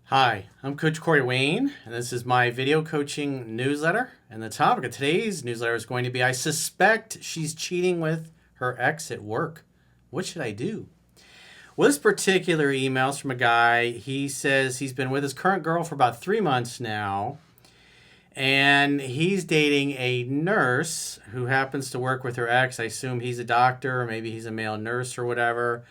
Hi, I'm Coach Corey Wayne, and this is my video coaching newsletter. And the topic of today's newsletter is going to be I suspect she's cheating with her ex at work. What should I do? Well, this particular email is from a guy. He says he's been with his current girl for about 3 months now, and he's dating a nurse who happens to work with her ex. I assume he's a doctor, or maybe he's a male nurse or whatever.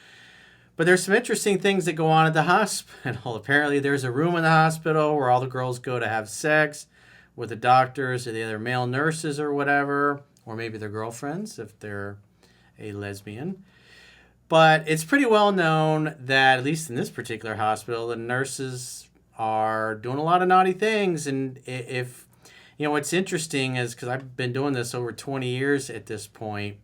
But there's some interesting things that go on at the hospital. Apparently, there's a room in the hospital where all the girls go to have sex with the doctors or the other male nurses or whatever, or maybe their girlfriends if they're a lesbian. But it's pretty well known that, at least in this particular hospital, the nurses are doing a lot of naughty things. And if, what's interesting is because I've been doing this over 20 years at this point,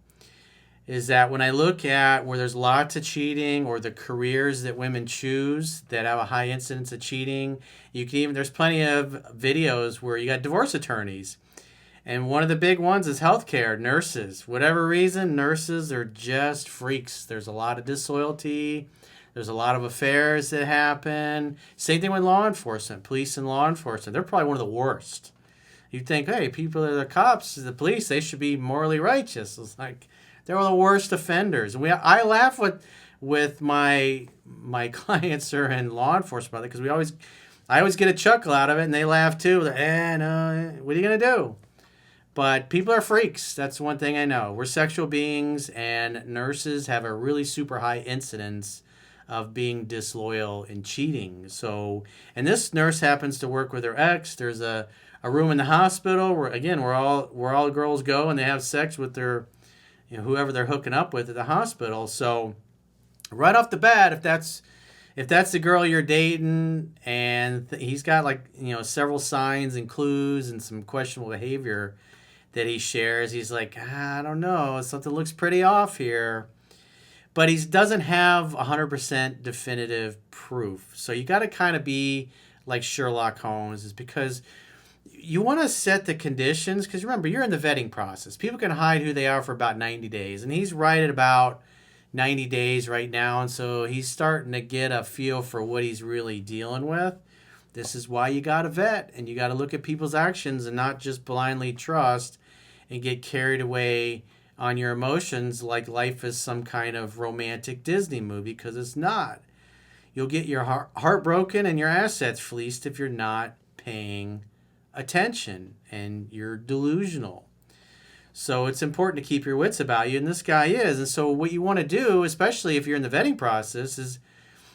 is that when I look at where there's lots of cheating or the careers that women choose that have a high incidence of cheating, there's plenty of videos where you got divorce attorneys. And one of the big ones is healthcare, nurses. Whatever reason, nurses are just freaks. There's a lot of disloyalty. There's a lot of affairs that happen. Same thing with law enforcement, police and law enforcement. They're probably one of the worst. You'd think, hey, people that are the cops, the police, they should be morally righteous. It's like, they're the worst offenders. And I laugh with my clients who are in law enforcement because I always get a chuckle out of it, and they laugh too. What are you gonna do? But people are freaks. That's one thing I know. We're sexual beings, and nurses have a really super high incidence of being disloyal and cheating. So, and this nurse happens to work with her ex. There's a room in the hospital where all girls go and they have sex with their whoever they're hooking up with at the hospital. So right off the bat, if that's the girl you're dating and he's got several signs and clues and some questionable behavior that he shares, he's like, I don't know, something looks pretty off here. But he doesn't have 100% definitive proof. So you got to kind of be like Sherlock Holmes, is because you want to set the conditions, because remember, you're in the vetting process. People can hide who they are for about 90 days, and he's right at about 90 days right now, and so he's starting to get a feel for what he's really dealing with. This is why you got to vet, and you got to look at people's actions and not just blindly trust and get carried away on your emotions like life is some kind of romantic Disney movie, because it's not. You'll get your heart broken and your assets fleeced if you're not paying attention and you're delusional. So it's important to keep your wits about you, and this guy is. And so what you want to do, especially if you're in the vetting process, is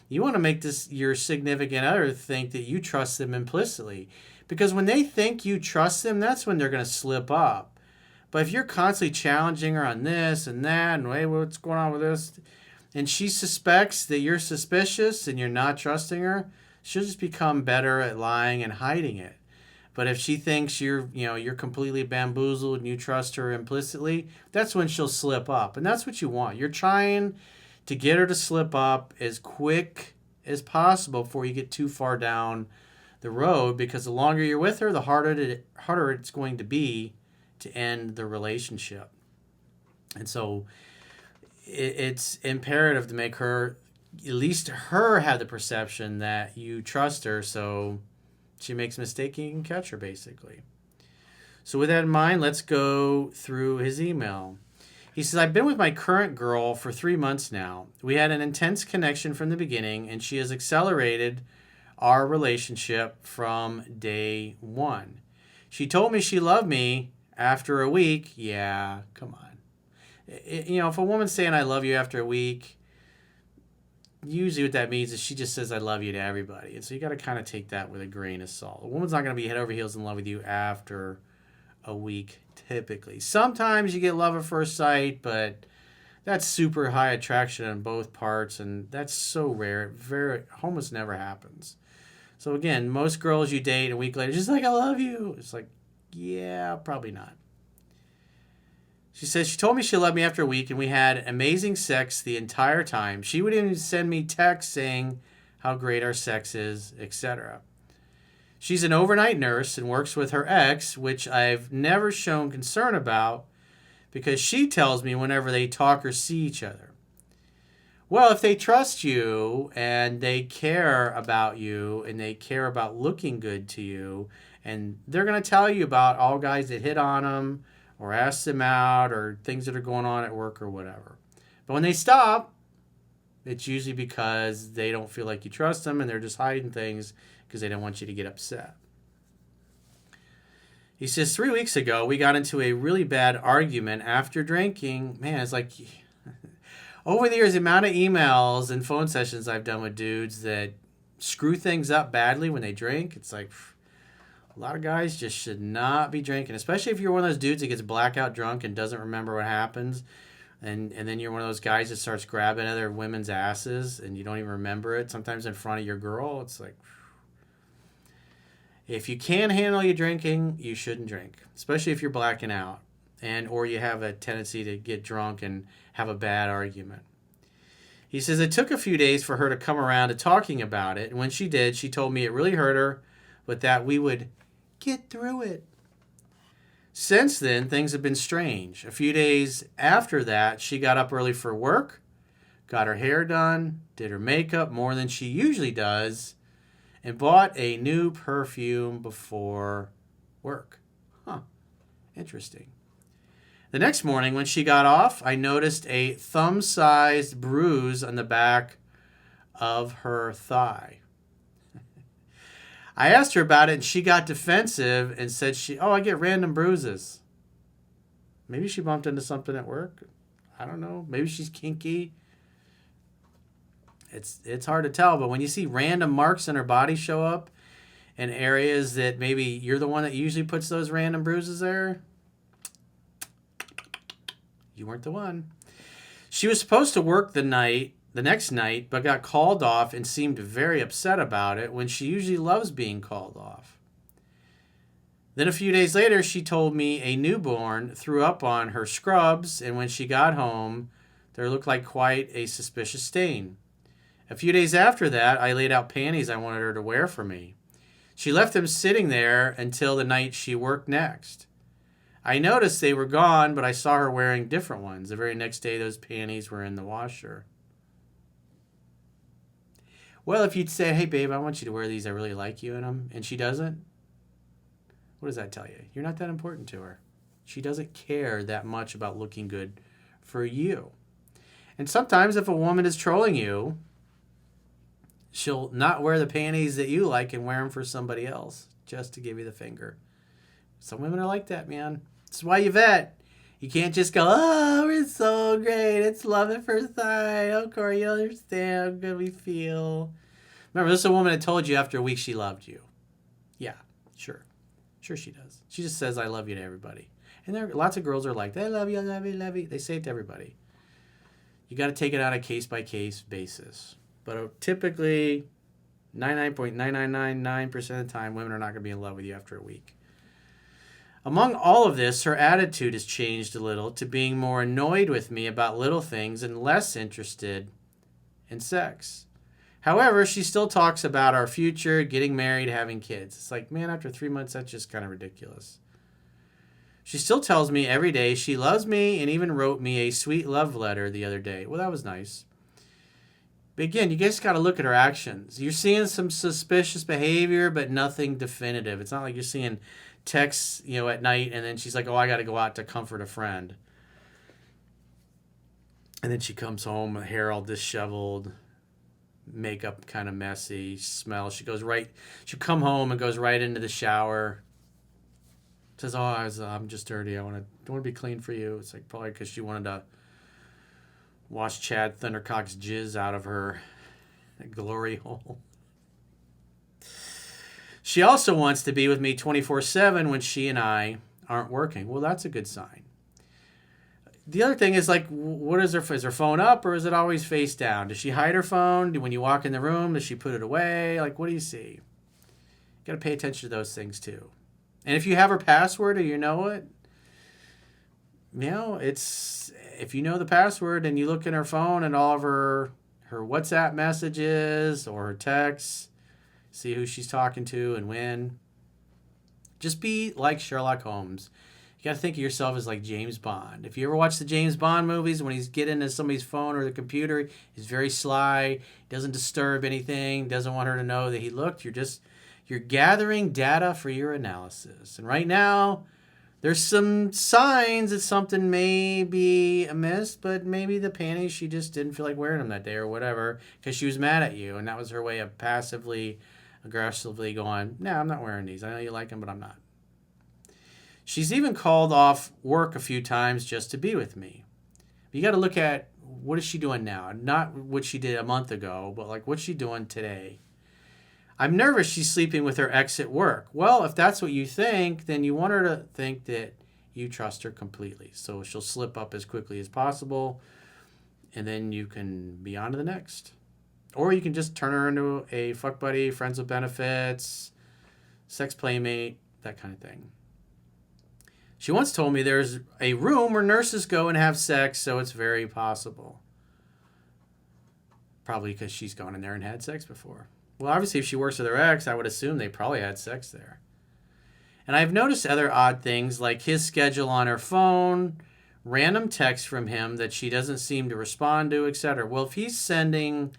you want to make your significant other think that you trust them implicitly. Because when they think you trust them, that's when they're going to slip up. But if you're constantly challenging her on this and that, and hey, what's going on with this, and she suspects that you're suspicious and you're not trusting her, she'll just become better at lying and hiding it. But if she thinks you're completely bamboozled and you trust her implicitly, that's when she'll slip up. And that's what you want. You're trying to get her to slip up as quick as possible before you get too far down the road, because the longer you're with her, the harder it's going to be to end the relationship. And so it's imperative to make her, at least her, have the perception that you trust her, so she makes a mistake, you can catch her, basically. So with that in mind, let's go through his email. He says, I've been with my current girl for 3 months now. We had an intense connection from the beginning, and she has accelerated our relationship from day one. She told me she loved me after a week. Yeah, come on. If a woman's saying I love you after a week, usually what that means is she just says I love you to everybody. And so you got to kind of take that with a grain of salt. A woman's not going to be head over heels in love with you after a week, typically. Sometimes you get love at first sight, but that's super high attraction on both parts, and that's so rare. It almost never happens. So again, most girls you date a week later, just like, I love you. It's like, yeah, probably not. She says she told me she loved me after a week, and we had amazing sex the entire time. She would even send me texts saying how great our sex is, etc. She's an overnight nurse and works with her ex, which I've never shown concern about because she tells me whenever they talk or see each other. Well, if they trust you and they care about you and they care about looking good to you, and they're going to tell you about all guys that hit on them or ask them out or things that are going on at work or whatever. But when they stop, it's usually because they don't feel like you trust them and they're just hiding things because they don't want you to get upset. He says, 3 weeks ago, we got into a really bad argument after drinking. Man, it's like, over the years, the amount of emails and phone sessions I've done with dudes that screw things up badly when they drink, it's like, a lot of guys just should not be drinking, especially if you're one of those dudes that gets blackout drunk and doesn't remember what happens. And then you're one of those guys that starts grabbing other women's asses and you don't even remember it, sometimes in front of your girl. It's like, if you can't handle your drinking, you shouldn't drink, especially if you're blacking out or you have a tendency to get drunk and have a bad argument. He says, it took a few days for her to come around to talking about it. And when she did, she told me it really hurt her, but that we would get through it. Since then, things have been strange. A few days after that, she got up early for work, got her hair done, did her makeup more than she usually does, and bought a new perfume before work. Huh. Interesting. The next morning, when she got off, I noticed a thumb-sized bruise on the back of her thigh. I asked her about it, and she got defensive and said I get random bruises. Maybe she bumped into something at work. I don't know. Maybe she's kinky. It's hard to tell, but when you see random marks on her body show up in areas that maybe you're the one that usually puts those random bruises there, you weren't the one. She was supposed to work the next night, but got called off and seemed very upset about it when she usually loves being called off. Then a few days later, she told me a newborn threw up on her scrubs, and when she got home, there looked like quite a suspicious stain. A few days after that, I laid out panties I wanted her to wear for me. She left them sitting there until the night she worked next. I noticed they were gone, but I saw her wearing different ones. The very next day, those panties were in the washer. Well, if you'd say, hey, babe, I want you to wear these. I really like you in them. And she doesn't, what does that tell you? You're not that important to her. She doesn't care that much about looking good for you. And sometimes if a woman is trolling you, she'll not wear the panties that you like and wear them for somebody else just to give you the finger. Some women are like that, man. That's why you vet. You can't just go, oh, we're so great. It's love at first sight. Oh, Corey, you understand how good we feel. Remember, this is a woman that told you after a week she loved you. Yeah, sure. Sure she does. She just says, I love you to everybody. And there are lots of girls are like, I love you, I love you, I love you. They say it to everybody. You got to take it on a case-by-case basis. But typically, 99.9999% of the time, women are not going to be in love with you after a week. Among all of this, her attitude has changed a little to being more annoyed with me about little things and less interested in sex. However, she still talks about our future, getting married, having kids. It's like, man, after 3 months, that's just kind of ridiculous. She still tells me every day she loves me and even wrote me a sweet love letter the other day. Well, that was nice. But again, you just got to look at her actions. You're seeing some suspicious behavior, but nothing definitive. It's not like you're seeing texts, at night, and then she's like, I got to go out to comfort a friend. And then she comes home, hair all disheveled, makeup kind of messy, smell. She'll come home and goes right into the shower. Says, I'm just dirty. I want to be clean for you. It's like probably because she wanted to wash Chad Thundercock's jizz out of her glory hole. She also wants to be with me 24/7 when she and I aren't working. Well, that's a good sign. The other thing is what is her phone up or is it always face down? Does she hide her phone? When you walk in the room, does she put it away? What do you see? You got to pay attention to those things too. And if you have her password or you know it, if you know the password and you look in her phone and all of her WhatsApp messages or her texts, see who she's talking to and when. Just be like Sherlock Holmes You got to think of yourself as like James Bond. If you ever watch the James Bond movies, when he's getting into somebody's phone or the computer, he's very sly, doesn't disturb anything, doesn't want her to know that he looked. You're gathering data for your analysis. And right now, there's some signs that something may be amiss, but maybe the panties, she just didn't feel like wearing them that day or whatever because she was mad at you. And that was her way of passively, aggressively going, no, I'm not wearing these. I know you like them, but I'm not. She's even called off work a few times just to be with me. You got to look at what is she doing now? Not what she did a month ago, but like what's she doing today? I'm nervous she's sleeping with her ex at work. Well, if that's what you think, then you want her to think that you trust her completely. So she'll slip up as quickly as possible, and then you can be on to the next. Or you can just turn her into a fuck buddy, friends with benefits, sex playmate, that kind of thing. She once told me there's a room where nurses go and have sex, so it's very possible. Probably because she's gone in there and had sex before. Well, obviously, if she works with her ex, I would assume they probably had sex there. And I've noticed other odd things like his schedule on her phone, random texts from him that she doesn't seem to respond to, etc. Well, if he's sending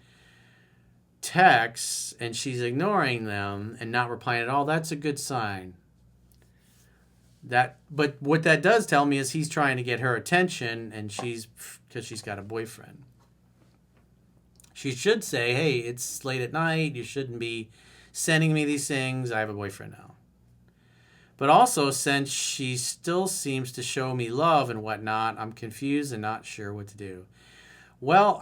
texts and she's ignoring them and not replying at all, that's a good sign. But what that does tell me is he's trying to get her attention, and because she's got a boyfriend. She should say, hey, it's late at night. You shouldn't be sending me these things. I have a boyfriend now. But also, since she still seems to show me love and whatnot, I'm confused and not sure what to do. Well,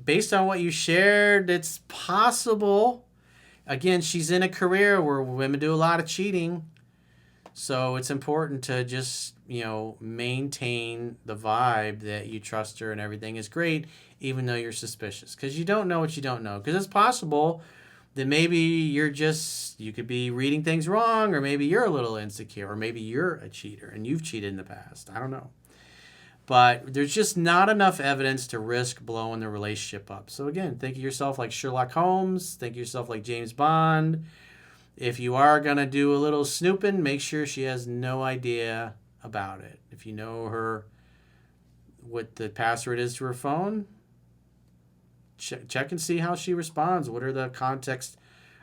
based on what you shared, it's possible. Again, she's in a career where women do a lot of cheating. So it's important to just, maintain the vibe that you trust her and everything is great, even though you're suspicious. Because you don't know what you don't know. Because it's possible that maybe you could be reading things wrong, or maybe you're a little insecure, or maybe you're a cheater and you've cheated in the past. I don't know. But there's just not enough evidence to risk blowing the relationship up. So again, think of yourself like Sherlock Holmes. Think of yourself like James Bond. If you are going to do a little snooping, make sure she has no idea about it. If you know what the password is to her phone, check and see how she responds. What are the context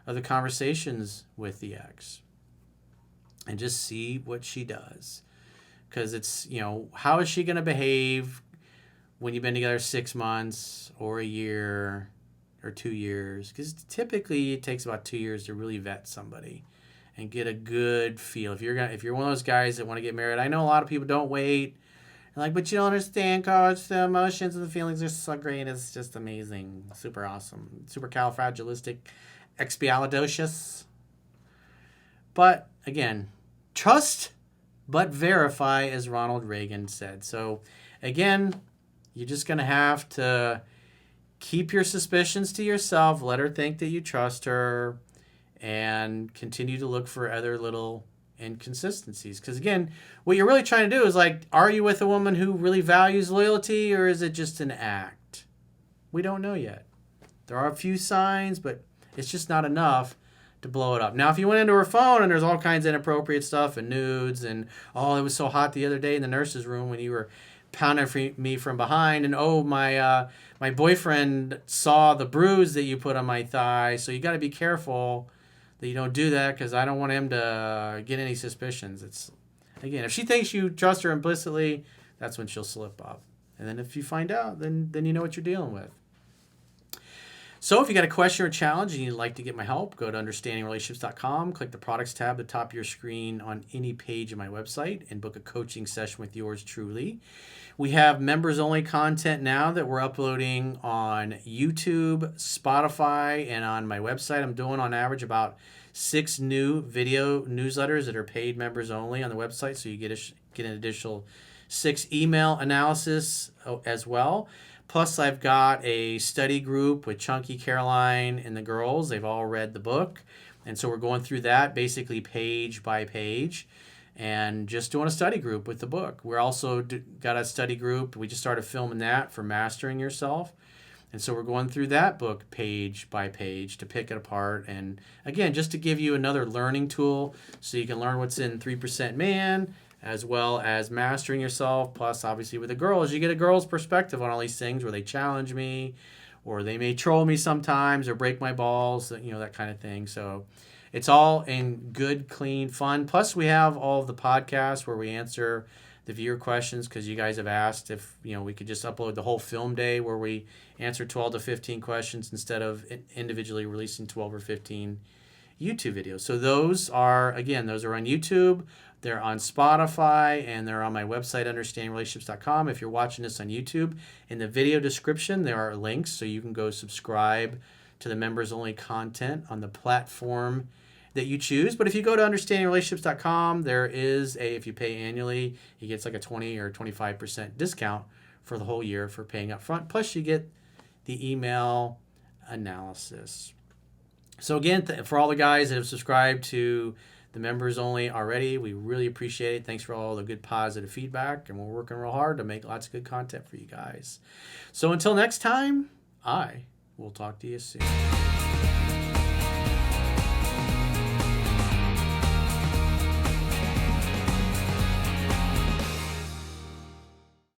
of the conversations with the ex? And just see what she does. Because it's, how is she going to behave when you've been together 6 months or a year or 2 years? Because typically it takes about 2 years to really vet somebody and get a good feel. If you're one of those guys that want to get married, I know a lot of people don't wait. They're like, but you don't understand, coach. The emotions and the feelings are so great. It's just amazing. Super awesome. Supercalifragilisticexpialidocious. But again, trust but verify, as Ronald Reagan said. So again, you're just going to have to keep your suspicions to yourself. Let her think that you trust her, and continue to look for other little inconsistencies. Because again, what you're really trying to do is are you with a woman who really values loyalty, or is it just an act? We don't know yet. There are a few signs, but it's just not enough to blow it up. Now, if you went into her phone and there's all kinds of inappropriate stuff and nudes and, oh, it was so hot the other day in the nurse's room when you were pounding me from behind, and oh, my boyfriend saw the bruise that you put on my thigh, so you got to be careful that you don't do that, because I don't want him to get any suspicions. It's, again, if she thinks you trust her implicitly, that's when she'll slip up. And then if you find out, then you know what you're dealing with. So if you got a question or challenge and you'd like to get my help, go to understandingrelationships.com, click the products tab at the top of your screen on any page of my website, and book a coaching session with yours truly. We have members-only content now that we're uploading on YouTube, Spotify, and on my website. I'm doing on average about 6 new video newsletters that are paid members only on the website, so you get an additional 6 email analysis as well. Plus, I've got a study group with Chunky, Caroline, and the girls. They've all read the book. And so we're going through that basically page by page and just doing a study group with the book. We're also got a study group. We just started filming that for Mastering Yourself. And so we're going through that book page by page to pick it apart. And again, just to give you another learning tool so you can learn what's in 3% Man, as well as mastering yourself. Plus, obviously, with the girls, you get a girl's perspective on all these things where they challenge me, or they may troll me sometimes, or break my balls, that kind of thing. So it's all in good, clean fun. Plus, we have all of the podcasts where we answer the viewer questions, because you guys have asked if we could just upload the whole film day where we answer 12 to 15 questions instead of individually releasing 12 or 15 YouTube videos. So those are on YouTube, they're on Spotify, and they're on my website, understandingrelationships.com. If you're watching this on YouTube, in the video description there are links so you can go subscribe to the members only content on the platform that you choose. But if you go to understandingrelationships.com, there is if you pay annually, you get like a 20 or 25% discount for the whole year for paying up front. Plus you get the email analysis. So again, for all the guys that have subscribed to the members only already, we really appreciate it. Thanks for all the good positive feedback, and we're working real hard to make lots of good content for you guys. So until next time, I will talk to you soon.